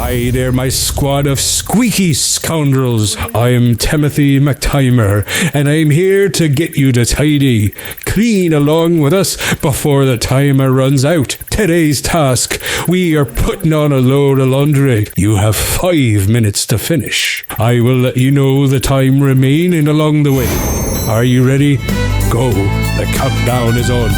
Hi there, my squad of squeaky scoundrels. I'm Timothy McTimer, and I'm here to get you to tidy, clean along with us before the timer runs out. Today's task, we are putting on a load of laundry. You have 5 minutes to finish. I will let you know the time remaining along the way. Are you ready? Go. The countdown is on.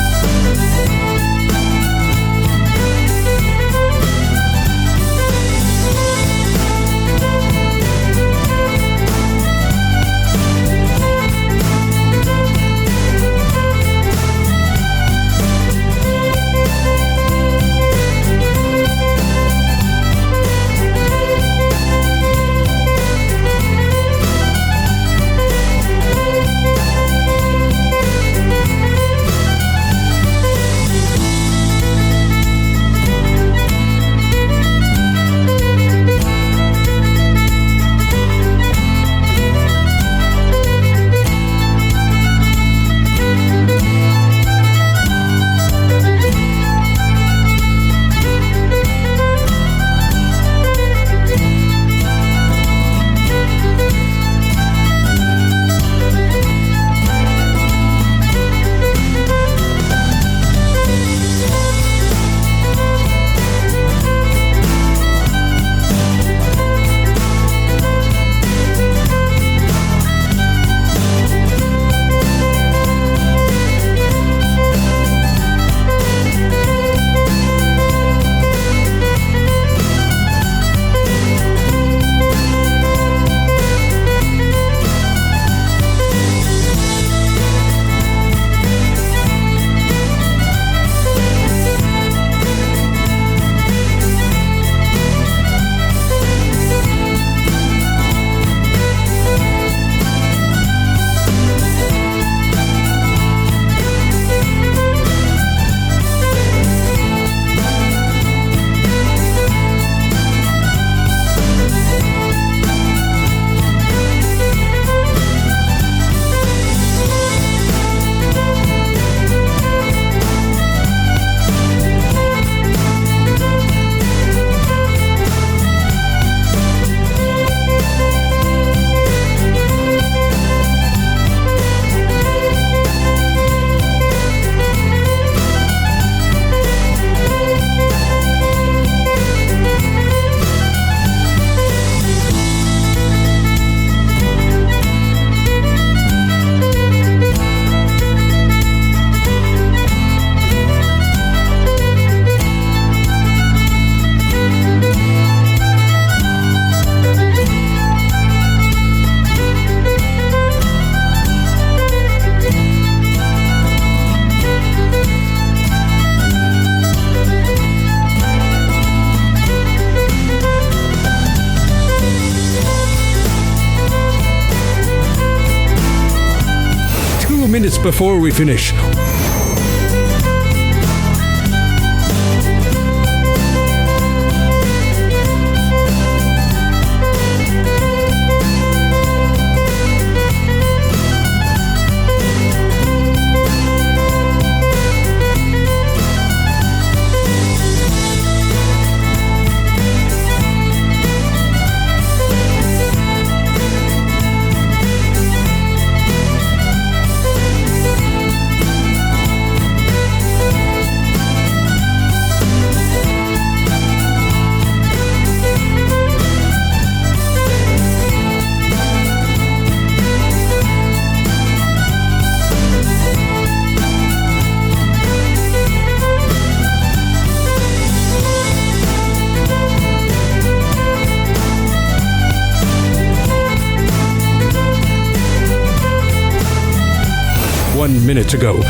Minutes before we finish. One minute to go.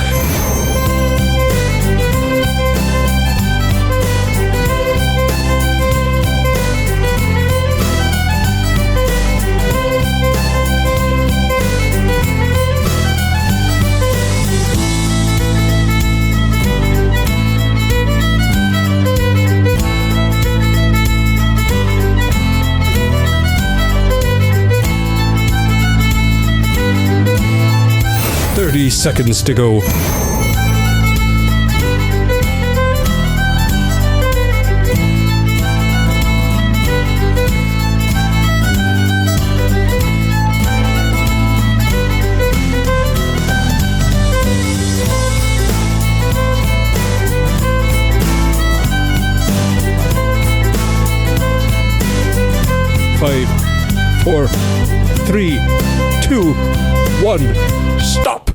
Seconds to go. 5, 4, 3, 2, 1, stop!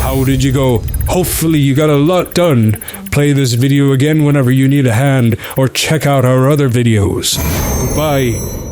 How did you go? Hopefully you got a lot done. Play this video again whenever you need a hand, or check out our other videos. Goodbye.